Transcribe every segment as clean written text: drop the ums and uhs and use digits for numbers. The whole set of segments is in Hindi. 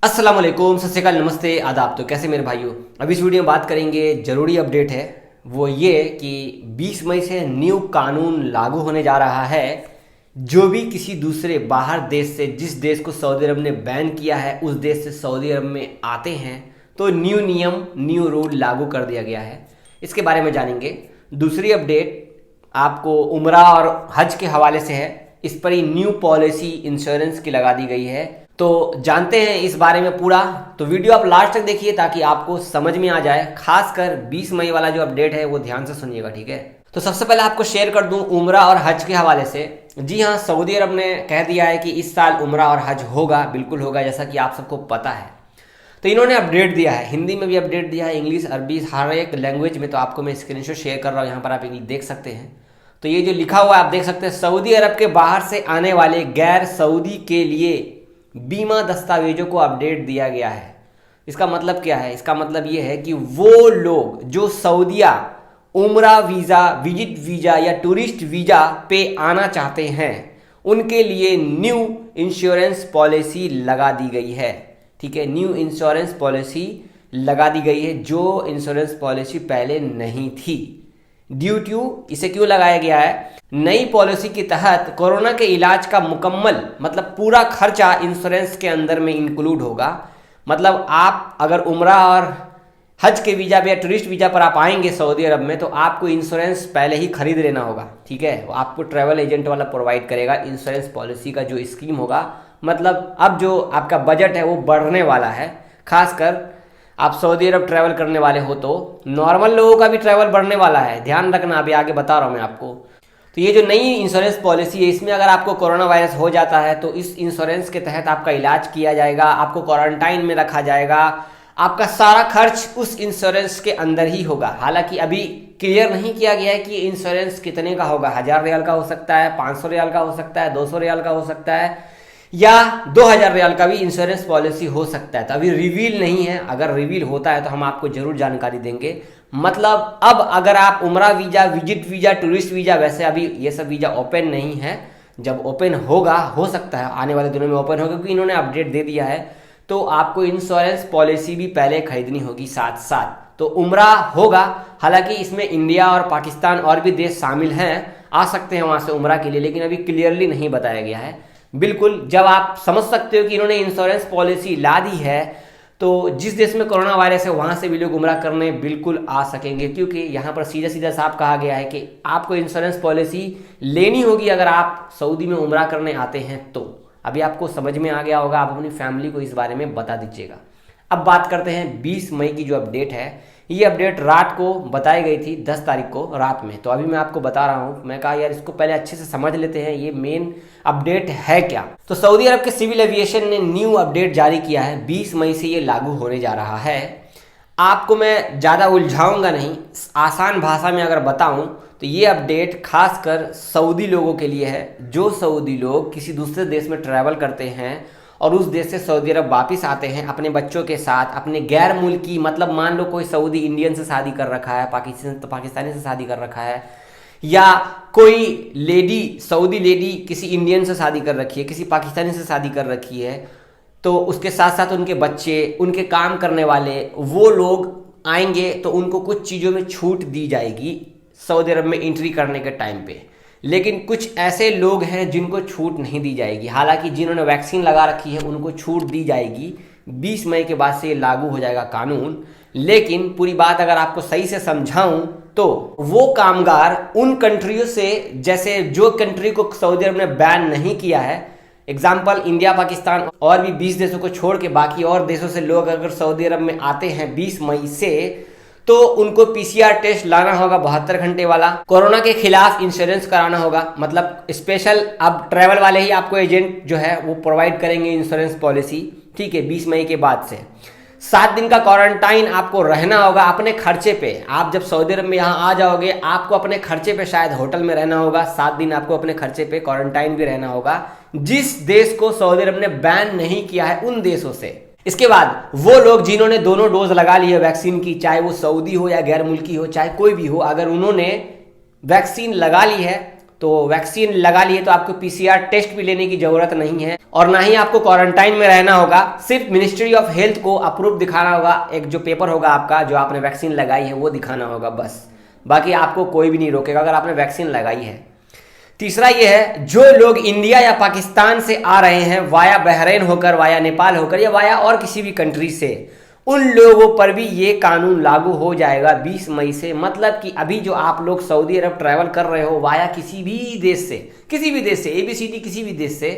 अस्सलाम वालेकुम, सत श्री अकाल, नमस्ते, आदाब। तो कैसे मेरे भाइयों, अभी इस वीडियो में बात करेंगे, ज़रूरी अपडेट है। वो ये कि 20 मई से न्यू कानून लागू होने जा रहा है। जो भी किसी दूसरे बाहर देश से, जिस देश को सऊदी अरब ने बैन किया है, उस देश से सऊदी अरब में आते हैं तो न्यू नियम, न्यू रूल लागू कर दिया गया है। इसके बारे में जानेंगे। दूसरी अपडेट आपको उम्रा और हज के हवाले से है। इस पर ही न्यू पॉलिसी इंश्योरेंस की लगा दी गई है। तो जानते हैं इस बारे में पूरा। तो वीडियो आप लास्ट तक देखिए ताकि आपको समझ में आ जाए। खासकर 20 मई वाला जो अपडेट है वो ध्यान से सुनिएगा, ठीक है। तो सबसे पहले आपको शेयर कर दूं उम्रा और हज के हवाले से। जी हाँ, सऊदी अरब ने कह दिया है कि इस साल उम्रा और हज होगा, बिल्कुल होगा, जैसा कि आप सबको पता है। तो इन्होंने अपडेट दिया है, हिंदी में भी अपडेट दिया है, इंग्लिश, अरबी, हर एक लैंग्वेज में। तो आपको मैं स्क्रीनशॉट शेयर कर रहा हूँ, यहाँ पर आप देख सकते हैं। तो ये जो लिखा हुआ है आप देख सकते हैं, सऊदी अरब के बाहर से आने वाले गैर सऊदी के लिए बीमा दस्तावेजों को अपडेट दिया गया है। इसका मतलब क्या है? इसका मतलब ये है कि वो लोग जो सऊदीया उम्रा वीज़ा, विजिट वीज़ा या टूरिस्ट वीज़ा पे आना चाहते हैं, उनके लिए न्यू इंश्योरेंस पॉलिसी लगा दी गई है। ठीक है, न्यू इंश्योरेंस पॉलिसी लगा दी गई है, जो इंश्योरेंस पॉलिसी पहले नहीं थी। ड्यू टू, इसे क्यों लगाया गया है? नई पॉलिसी के तहत कोरोना के इलाज का मुकम्मल मतलब पूरा खर्चा इंश्योरेंस के अंदर में इंक्लूड होगा। मतलब आप अगर उम्रा और हज के वीज़ा या टूरिस्ट वीज़ा पर आप आएंगे सऊदी अरब में, तो आपको इंश्योरेंस पहले ही खरीद लेना होगा। ठीक है, वो आपको ट्रैवल एजेंट वाला प्रोवाइड करेगा इंश्योरेंस पॉलिसी का जो स्कीम होगा। मतलब अब जो आपका बजट है वो बढ़ने वाला है। खासकर आप सऊदी अरब ट्रैवल करने वाले हो तो नॉर्मल लोगों का भी ट्रैवल बढ़ने वाला है, ध्यान रखना, अभी आगे बता रहा हूँ मैं आपको। तो ये जो नई इंश्योरेंस पॉलिसी है, इसमें अगर आपको कोरोना वायरस हो जाता है तो इस इंश्योरेंस के तहत आपका इलाज किया जाएगा, आपको क्वारंटाइन में रखा जाएगा, आपका सारा खर्च उस इंश्योरेंस के अंदर ही होगा। हालांकि अभी क्लियर नहीं किया गया है कि इंश्योरेंस कितने का होगा। 1000 रियाल का हो सकता है, 500 रियाल का हो सकता है, 200 रियाल का हो सकता है, या 2000 रियाल का भी इंश्योरेंस पॉलिसी हो सकता है। तो अभी रिवील नहीं है, अगर रिवील होता है तो हम आपको जरूर जानकारी देंगे। मतलब अब अगर आप उम्रा visa, visit visa, tourist visa, वैसे अभी ये सब वीज़ा ओपन नहीं है, जब ओपन होगा, हो सकता है आने वाले दिनों में ओपन होगा क्योंकि इन्होंने अपडेट दे दिया है, तो आपको इंश्योरेंस पॉलिसी भी पहले खरीदनी होगी साथ साथ। तो उम्रा होगा, हालांकि इसमें इंडिया और पाकिस्तान और भी देश शामिल हैं, आ सकते हैं वहाँ से उम्रा के लिए, लेकिन अभी क्लियरली नहीं बताया गया है। बिल्कुल, जब आप समझ सकते हो कि इन्होंने इंश्योरेंस पॉलिसी ला दी है, तो जिस देश में कोरोना वायरस है वहाँ से भी लोग उम्रा करने बिल्कुल आ सकेंगे, क्योंकि यहाँ पर सीधा सीधा साफ कहा गया है कि आपको इंश्योरेंस पॉलिसी लेनी होगी अगर आप सऊदी में उम्रा करने आते हैं। तो अभी आपको समझ में आ गया होगा, आप अपनी फैमिली को इस बारे में बता दीजिएगा। अब बात करते हैं 20 मई की जो अपडेट है। ये अपडेट रात को बताई गई थी, 10 तारीख को रात में। तो अभी मैं आपको बता रहा हूँ, मैं कहा यार इसको पहले अच्छे से समझ लेते हैं, ये मेन अपडेट है क्या। तो सऊदी अरब के सिविल एविएशन ने न्यू अपडेट जारी किया है, 20 मई से ये लागू होने जा रहा है। आपको मैं ज़्यादा उलझाऊंगा नहीं, आसान भाषा में अगर बताऊं तो ये अपडेट खासकर सऊदी लोगों के लिए है। जो सऊदी लोग किसी दूसरे देश में ट्रैवल करते हैं और उस देश से सऊदी अरब वापस आते हैं अपने बच्चों के साथ, अपने गैर मुल्की, मतलब मान लो कोई सऊदी इंडियन से शादी कर रखा है, पाकिस्तानी से शादी कर रखा है, या कोई लेडी, सऊदी लेडी किसी इंडियन से शादी कर रखी है, किसी पाकिस्तानी से शादी कर रखी है, तो उसके साथ साथ उनके बच्चे, उनके काम करने वाले, वो लोग आएंगे तो उनको कुछ चीज़ों में छूट दी जाएगी सऊदी अरब में एंट्री करने के टाइम पे। लेकिन कुछ ऐसे लोग हैं जिनको छूट नहीं दी जाएगी। हालांकि जिन्होंने वैक्सीन लगा रखी है उनको छूट दी जाएगी। 20 मई के बाद से ये लागू हो जाएगा कानून। लेकिन पूरी बात अगर आपको सही से समझाऊं तो वो कामगार उन कंट्रियों से, जैसे जो कंट्री को सऊदी अरब ने बैन नहीं किया है, एग्जाम्पल इंडिया, पाकिस्तान और भी 20 देशों को छोड़ के बाकी और देशों से लोग अगर सऊदी अरब में आते हैं 20 मई से, तो उनको पीसीआर टेस्ट लाना होगा 72 घंटे वाला, कोरोना के खिलाफ इंश्योरेंस कराना होगा। मतलब स्पेशल अब ट्रैवल वाले ही आपको एजेंट जो है वो प्रोवाइड करेंगे इंश्योरेंस पॉलिसी। ठीक है, 20 मई के बाद से 7 दिन का क्वारंटाइन आपको रहना होगा अपने खर्चे पे। आप जब सऊदी अरब में यहाँ आ जाओगे, आपको अपने खर्चे पे शायद होटल में रहना होगा, 7 दिन आपको अपने खर्चे पे क्वारंटाइन भी रहना होगा, जिस देश को सऊदी अरब ने बैन नहीं किया है उन देशों से। इसके बाद वो लोग जिन्होंने दोनों डोज लगा ली है वैक्सीन की, चाहे वो सऊदी हो या गैर मुल्की हो, चाहे कोई भी हो, अगर उन्होंने वैक्सीन लगा ली है तो वैक्सीन लगा लिए तो आपको पीसीआर टेस्ट भी लेने की जरूरत नहीं है और ना ही आपको क्वारंटाइन में रहना होगा। सिर्फ मिनिस्ट्री ऑफ हेल्थ को अप्रूव दिखाना होगा, एक जो पेपर होगा आपका जो आपने वैक्सीन लगाई है वो दिखाना होगा बस। बाकी आपको कोई भी नहीं रोकेगा अगर आपने वैक्सीन लगाई है। तीसरा ये है, जो लोग इंडिया या पाकिस्तान से आ रहे हैं वाया बहरीन होकर, वाया नेपाल होकर या वाया और किसी भी कंट्री से, उन लोगों पर भी ये कानून लागू हो जाएगा 20 मई से। मतलब कि अभी जो आप लोग सऊदी अरब ट्रैवल कर रहे हो वाया किसी भी देश से ABCD किसी भी देश से,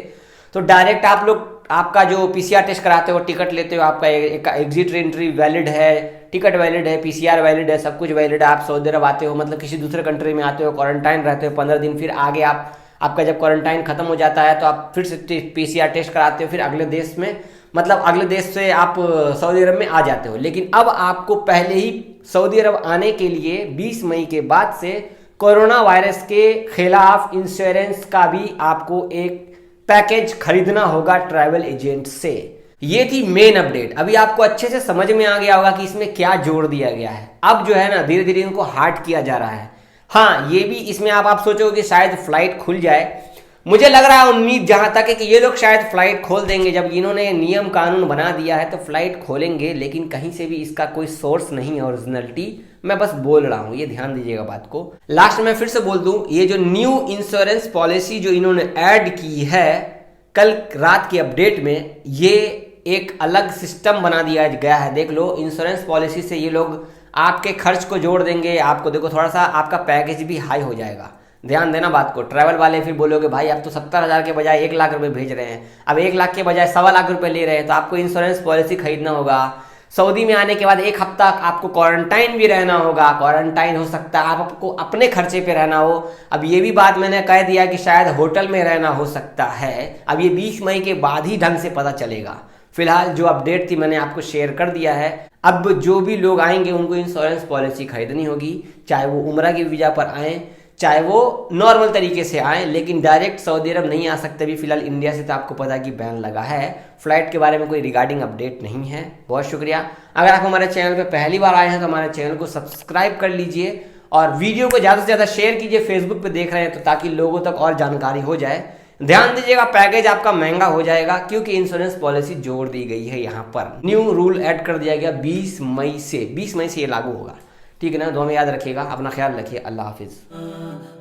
तो डायरेक्ट आप लोग आपका जो पीसीआर टेस्ट कराते हो, टिकट लेते हो, आपका एग्जिट एंट्री वैलिड है, टिकट वैलिड है, पीसीआर वैलिड है, सब कुछ वैलिड है। आप सऊदी अरब आते हो मतलब किसी दूसरे कंट्री में आते हो, क्वारंटाइन रहते हो 15 दिन, फिर आगे आपका जब क्वारंटाइन खत्म हो जाता है तो आप फिर से पीसीआर टेस्ट कराते हो, फिर अगले देश में मतलब अगले देश से आप सऊदी अरब में आ जाते हो। लेकिन अब आपको पहले ही सऊदी अरब आने के लिए 20 मई के बाद से कोरोना वायरस के खिलाफ इंश्योरेंस का भी आपको एक पैकेज खरीदना होगा ट्रैवल एजेंट से। ये थी मेन अपडेट। अभी आपको अच्छे से समझ में आ गया होगा कि इसमें क्या जोड़ दिया गया है। अब जो है ना धीरे धीरे इनको हार्ड किया जा रहा है। हाँ, ये भी इसमें आप सोचोगे कि शायद फ्लाइट खुल जाए। मुझे लग रहा है उम्मीद जहां तक है कि ये लोग शायद फ्लाइट खोल देंगे। जब इन्होंने नियम कानून बना दिया है तो फ्लाइट खोलेंगे, लेकिन कहीं से भी इसका कोई सोर्स नहीं है ओरिजिनलिटी। मैं बस बोल रहा हूं, ये ध्यान दीजिएगा बात को। लास्ट में फिर से बोल दूं, ये जो न्यू इंश्योरेंस पॉलिसी जो इन्होंने ऐड की है कल रात की अपडेट में, ये एक अलग सिस्टम बना दिया गया है। देख लो, इंश्योरेंस पॉलिसी से ये लोग आपके खर्च को जोड़ देंगे। आपको देखो थोड़ा सा आपका पैकेज भी हाई हो जाएगा। ध्यान देना बात को। ट्रैवल वाले फिर बोलोगे भाई अब तो 70,000 के बजाय 1 लाख रुपए भेज रहे हैं, अब 1 लाख के बजाय 1.25 लाख रुपए ले रहे हैं, तो आपको इंश्योरेंस पॉलिसी खरीदना होगा। सऊदी में आने के बाद 1 हफ्ता आपको क्वारंटाइन भी रहना होगा। क्वारंटाइन हो सकता है आपको अपने खर्चे पे रहना हो। अब ये भी बात मैंने कह दिया कि शायद होटल में रहना हो सकता है। अब ये 20 मई के बाद ही ढंग से पता चलेगा। फिलहाल जो अपडेट थी मैंने आपको शेयर कर दिया है। अब जो भी लोग आएंगे उनको इंश्योरेंस पॉलिसी खरीदनी होगी, चाहे वो उम्रा की वीजा पर आए, चाहे वो नॉर्मल तरीके से आए, लेकिन डायरेक्ट सऊदी अरब नहीं आ सकते। भी फिलहाल इंडिया से तो आपको पता है कि बैन लगा है। फ्लाइट के बारे में कोई रिगार्डिंग अपडेट नहीं है। बहुत शुक्रिया। अगर आप हमारे चैनल पे पहली बार आए हैं तो हमारे चैनल को सब्सक्राइब कर लीजिए और वीडियो को ज़्यादा से ज़्यादा शेयर कीजिए। फेसबुक पे देख रहे हैं तो ताकि लोगों तक और जानकारी हो जाए। ध्यान दीजिएगा, पैकेज आपका महंगा हो जाएगा क्योंकि इंश्योरेंस पॉलिसी जोड़ दी गई है। यहाँ पर न्यू रूल ऐड कर दिया गया 20 मई से ये लागू होगा। ठीक है ना, दुआ में याद रखिएगा, अपना ख्याल रखिए। अल्लाह हाफिज़।